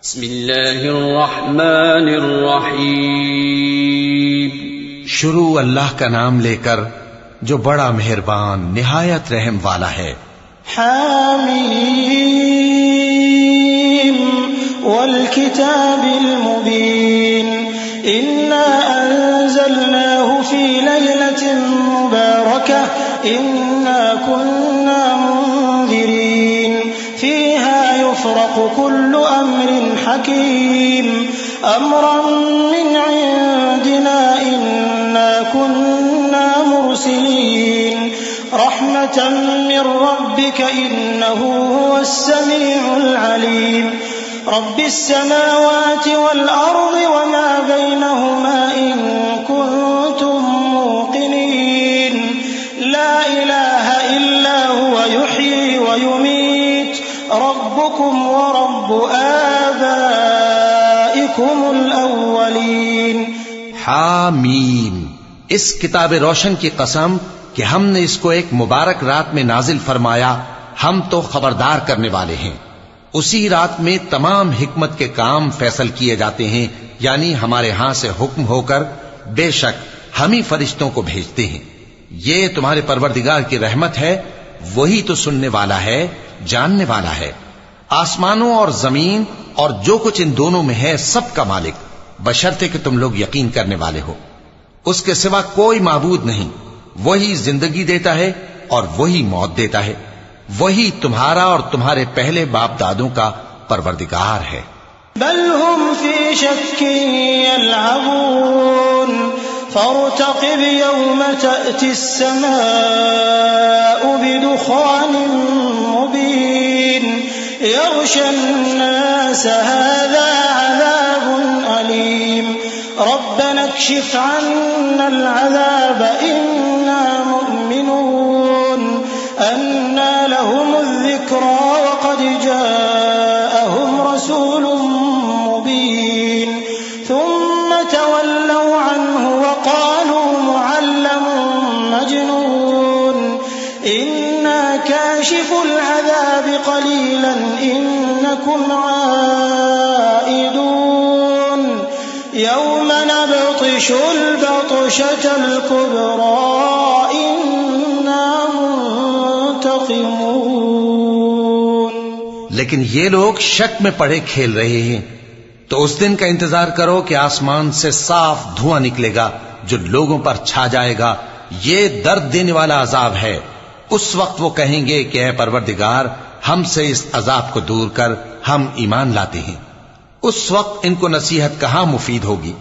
बिस्मिल्लाहिर्रहमानिर्रहीम। शुरू अल्लाह का नाम लेकर जो बड़ा मेहरबान निहायत रहम वाला है। हामीम वल किताबिल मुबीन इन्ना अंज़लनाहु फी लैलतिन मुबारकह इन्ना कुन्ना मुंज़िरीन फीहा युफ़रक़ु कुल्लु अम्रिन हकीम अम्रन मिन इंदिना इन्ना कुन्ना मुरसिलीन रहमतन मिन रब्बिक इन्नहु हुवस समीउल अलीम रब्बिस समावाति वल अर्दि वमा बैनहुमा इन कुंतुम मूक़िनीन ला इलाहा इल्ला हुवा युह्यी व युमीत रब्बुकुम व रब्बु आबाइकुमुल अव्वलीन। हामीम, इस किताब रोशन की कसम कि हमने इसको एक मुबारक रात में नाजिल फरमाया, हम तो खबरदार करने वाले हैं। उसी रात में तमाम हिकमत के काम फैसल किए जाते हैं, यानी हमारे यहां से हुक्म होकर बेशक हम ही फरिश्तों को भेजते हैं। ये तुम्हारे परवरदिगार की रहमत है, वही तो सुनने वाला है, जानने वाला है। आसमानों और जमीन और जो कुछ इन दोनों में है सब का मालिक, बशर्ते कि तुम लोग यकीन करने वाले हो। उसके सिवा कोई माबूद नहीं। वही जिंदगी देता है और वही मौत देता है। वही तुम्हारा और तुम्हारे पहले बाप दादों का परवरदिगार है। बल हुम फी शक्किन यलअबून फर्तक़िब यौम तअतिस समाउ बिदुखानिन मुबीन यग़शन नास हाज़ा अज़ाबुन अलीम रब्बना इक्शिफ अन्नल अज़ाब इन्ना मुमिनून अन्ना लहुमुज़ ज़िक्रा वक़द जाअहुम रसूलुम मुबीन थुम्मा तवल्लौ अन्हु वक़ालू मुअल्लमुन मजनून इन्ना काशिफुल अज़ाब क़लीलन इन्नकुम आइदून यौम नबतिशुल बतशतल कुब्रा इन्ना मुंतक़िमून। लेकिन ये लोग शक में पड़े खेल रहे हैं। तो उस दिन का इंतजार करो कि आसमान से साफ धुआं निकलेगा जो लोगों पर छा जाएगा। ये दर्द देने वाला अजाब है। उस वक्त वो कहेंगे कि ऐ परवरदिगार, हमसे इस अजाब को दूर कर, हम ईमान लाते हैं। उस वक्त इनको नसीहत कहां मुफीद होगी,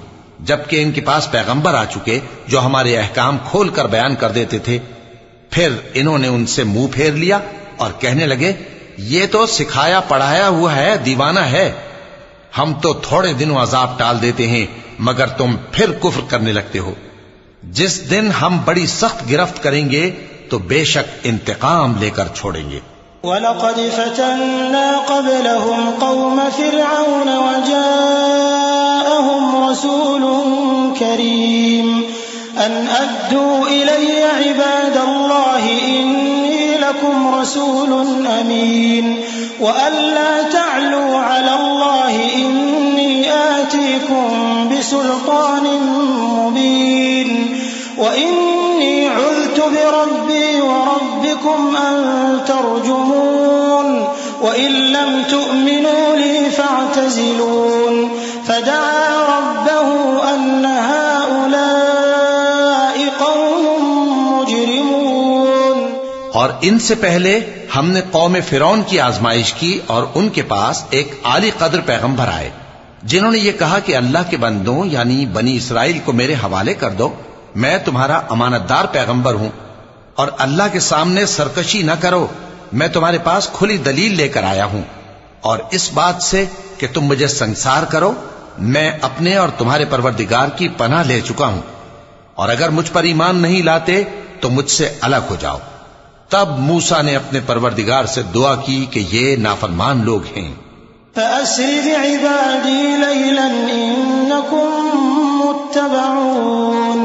जबकि इनके पास पैगंबर आ चुके जो हमारे अहकाम खोल कर बयान कर देते थे। फिर इन्होंने उनसे मुंह फेर लिया और कहने लगे, ये तो सिखाया पढ़ाया हुआ है, दीवाना है। हम तो थोड़े दिनों अजाब टाल देते हैं, मगर तुम फिर कुफ्र करने लगते हो। जिस दिन हम बड़ी सख्त गिरफ्त करेंगे तो बेशक इंतकाम लेकर छोड़ेंगे। वलक़द फ़तन्ना क़ब्लहुम क़ौम फ़िरऔन वजाअहुम रसूलुन करीम अन अद्दू इलय्य इबादल्लाहि इन्नी लकुम रसूलुन अमीन व अल्ला तअलू अलल्लाहि इन्नी आतीकुम बिसुल्तानिन मुबीन व इन्नी उज़्तु बिरब्बी व रब्बिकुम अन तर्जुमून व इन लम तु'मिनू ली फ़अतज़िलून फदआ रब्बहु अन्न हाउलाइ क़ौमुम मुजरिमून। और इनसे पहले हमने कौम फिरौन की आजमाइश की और उनके पास एक आली कद्र पैगंबर आए, जिन्होंने ये कहा कि अल्लाह के बंदों यानी बनी इसराइल को मेरे हवाले कर दो, मैं तुम्हारा अमानतदार पैगंबर हूं और अल्लाह के सामने सरकशी न करो। मैं तुम्हारे पास खुली दलील लेकर आया हूं और इस बात से कि तुम मुझे संसार करो, मैं अपने और तुम्हारे परवरदिगार की पनाह ले चुका हूं, और अगर मुझ पर ईमान नहीं लाते तो मुझसे अलग हो जाओ। तब मूसा ने अपने परवरदिगार से दुआ की कि ये नाफरमान लोग हैं। फ़अस्रि बिइबादी लैलन इन्नकुम मुत्तबऊन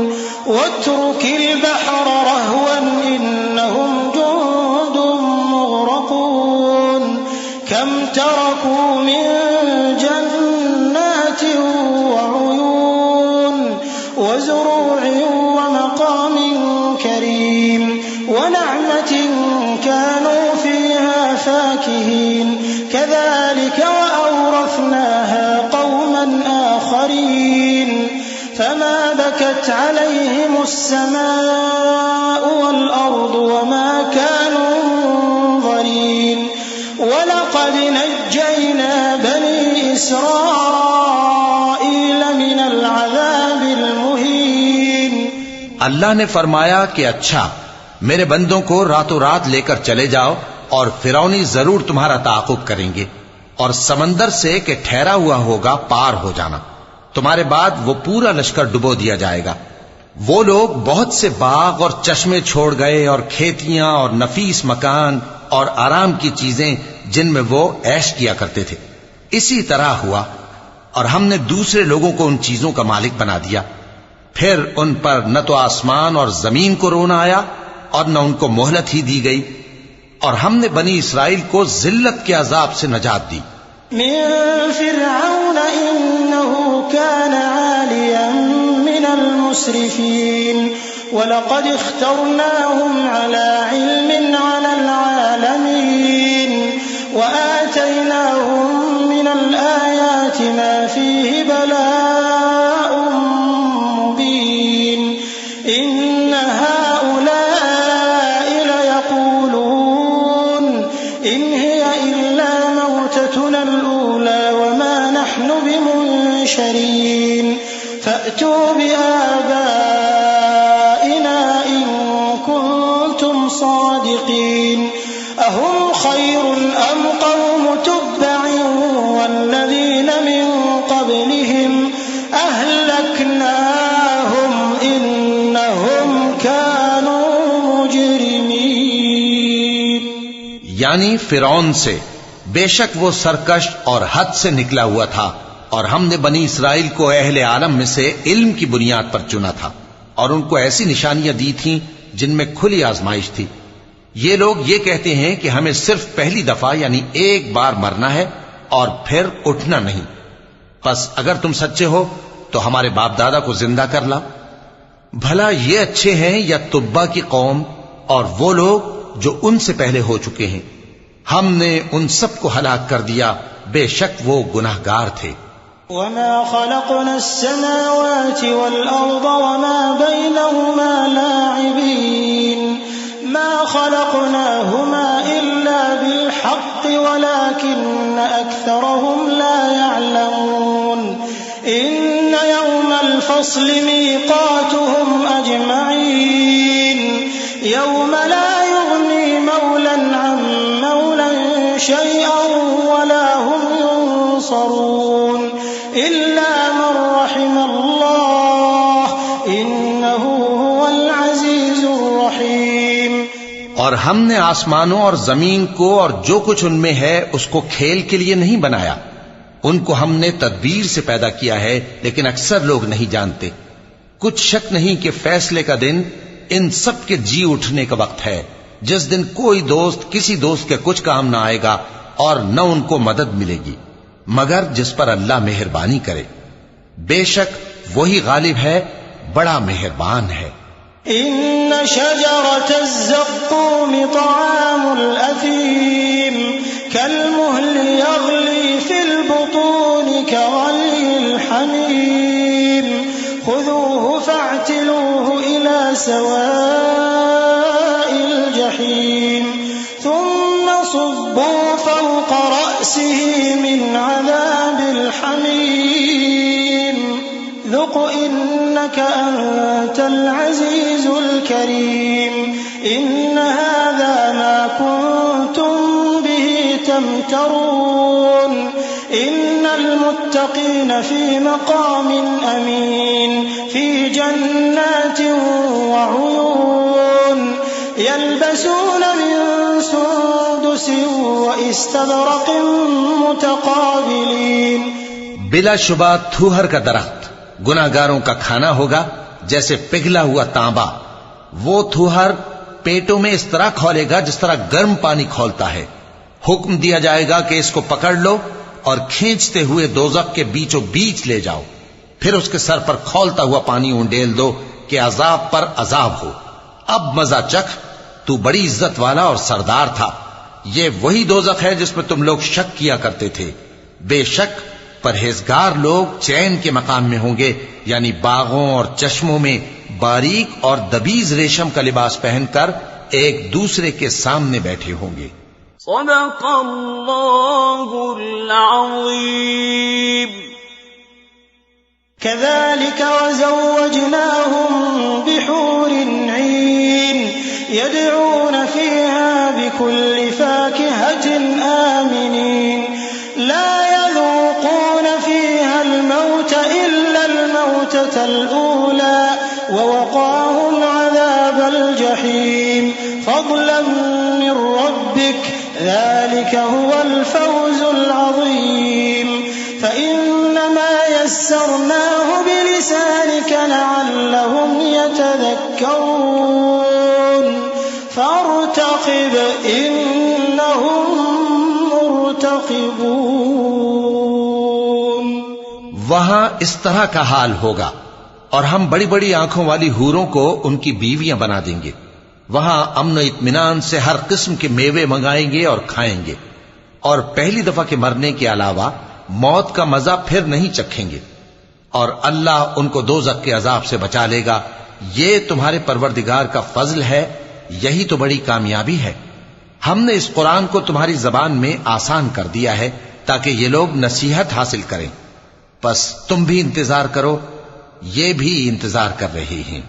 वत्रुकिल बहर रहवन इन्नहुम जुंदुम मुग़रक़ून कम तरकू मिन बकत अलैहिम अस्समाउ वल अर्दु वमा कानू मुनज़रीन वलक़द नज्जयना बनी इस्राईल मिनल अज़ाबिल मुहीन। अल्लाह ने फरमाया कि अच्छा, मेरे बंदों को रातों रात लेकर चले जाओ और फिरौनी जरूर तुम्हारा ताक़ुब करेंगे और समंदर से कि ठहरा हुआ होगा पार हो जाना। तुम्हारे बाद वो पूरा लश्कर डुबो दिया जाएगा। वो लोग बहुत से बाग और चश्मे छोड़ गए और खेतियां और नफीस मकान और आराम की चीजें जिनमें वो ऐश किया करते थे। इसी तरह हुआ और हमने दूसरे लोगों को उन चीजों का मालिक बना दिया। फिर उन पर न तो आसमान और जमीन को रोना आया और न उनको मोहलत ही दी गई, और हमने बनी इसराइल को जिल्लत के अजाब से नजात दी। मिन फिरऔन इन्नहु कान आलियन मिनल मुस्रिफीन वलक़द इख्तरनाहुम अला इल्मिन अलल आलमीन वआतैनाहुम मिनल आयाति मा फीहि बलाउन मुबीन इन्न हाउलाइ लयक़ूलून इन हिय इल्ला मौततुना अल-ऊला वमा नहनु बिमुनशरीन फअतू बिआबाइना इन कुंतुम सादिकीन अहुम खैरुन अम कौम तुब्बइन वल्लज़ीन मिन क़ब्लिहिम अहलकनाहुम इन्नहुम कानू मुजरिमीन। यानी फिरौन से, बेशक वो सरकश और हद से निकला हुआ था, और हमने बनी इसराइल को अहले आलम में से इल्म की बुनियाद पर चुना था और उनको ऐसी निशानियां दी थीं जिनमें खुली आजमाइश थी। ये लोग ये कहते हैं कि हमें सिर्फ पहली दफा यानी एक बार मरना है और फिर उठना नहीं। बस अगर तुम सच्चे हो तो हमारे बाप दादा को जिंदा कर ला। भला ये अच्छे हैं या तुब्बा की कौम और वो लोग जो उनसे पहले हो चुके हैं। हमने उन सबको हलाक कर दिया, बेशक वो गुनाहगार थे। वमा खलक़ना अस्समावाति वल अर्द वमा बैनहुमा लाइबीन मा खलक़नाहुमा इल्ला बिल हक़्क़ि वलाकिन्न अक्सरहुम ला यअलमून इन्न यौमल फ़स्लि मीक़ातुहुम अजमईन यौम ला युग़नी मौलन अन मौलन शैअन वला हुम युनसरून इल्ला मन रहिमल्लाह इन्नहु हुवल अज़ीज़ुर रहीम। और हमने आसमानों और जमीन को और जो कुछ उनमें है उसको खेल के लिए नहीं बनाया। उनको हमने तदबीर से पैदा किया है, लेकिन अक्सर लोग नहीं जानते। कुछ शक नहीं कि फैसले का दिन इन सब के जी उठने का वक्त है, जिस दिन कोई दोस्त किसी दोस्त के कुछ काम ना आएगा और न उनको मदद मिलेगी मगर जिस पर अल्लाह मेहरबानी करे। बेशक वही गालिब है, बड़ा मेहरबान है। इन्न शजरतज़्ज़क़ूम तआमुल असीम कलमुहलि यग़ली फिल बुतून कग़लिल हमीम खुज़ूहु फ़अ्तिलूहु इला सवाइल जहीम थुम्म सुब्बू फ़ौक़ रअसिही मिन अज़ाबिल हमीम ذُقْ إِنَّكَ أَنْتَ الْعَزِيزُ الْكَرِيمُ إِنَّ هَذَا مَا كُنْتُمْ بِهِ تَمْتَرُونَ إِنَّ الْمُتَّقِينَ فِي مَقَامٍ أَمِينٍ فِي جَنَّاتٍ وَعُيُونٍ يَلْبَسُونَ مِنْ سُنْدُسٍ وَإِسْتَبْرَقٍ مُتَقَابِلِينَ। बिलाशुबा थूहर का दरख्त गुनाहगारों का खाना होगा जैसे पिघला हुआ तांबा। वो थूहर पेटों में इस तरह खौलेगा जिस तरह गर्म पानी खौलता है। हुक्म दिया जाएगा कि इसको पकड़ लो और खींचते हुए दोज़ख के बीचों बीच ले जाओ, फिर उसके सर पर खौलता हुआ पानी उंडेल दो कि अजाब पर अजाब हो। अब मजा चख, तू बड़ी इज्जत वाला और सरदार था। ये वही दोज़ख है जिसमें तुम लोग शक किया करते थे। बेशक परहेजगार लोग चैन के मकाम में होंगे, यानी बागों और चश्मों में बारीक और दबीज रेशम का लिबास पहनकर एक दूसरे के सामने बैठे होंगे। सदक़ल्लाहुल अज़ीम। कज़ालिक वज़व्वजनाहुम बिहूरिन ईन यदऊन फ़ीहा बिकुल्लि फ़ाकिहतिन आमिनीन ला यज़ूक़ून फ़ीहा अल-मौत इल्ला अल-मौततल ऊला ववक़ाहुम अज़ाबल जहीम फ़ज़लन मिन रब्बिक ज़ालिक हुवल फ़ौज़ुल अज़ीम। फ़इन्नमा यस्सरनाहु बिलिसानिक लअल्लहुम यतज़क्करून फ़ार्तक़िब इन्नहुम मुर्तक़िबून। वहां इस तरह का हाल होगा और हम बड़ी बड़ी आंखों वाली हूरों को उनकी बीवियां बना देंगे। वहां अमन इत्मीनान से हर किस्म के मेवे मंगाएंगे और खाएंगे, और पहली दफा के मरने के अलावा मौत का मजा फिर नहीं चखेंगे, और अल्लाह उनको दोज़ख के अजाब से बचा लेगा। ये तुम्हारे परवरदिगार का फजल है, यही तो बड़ी कामयाबी है। हमने इस कुरान को तुम्हारी जबान में आसान कर दिया है ताकि ये लोग नसीहत हासिल करें। बस तुम भी इंतजार करो, ये भी इंतजार कर रहे हैं।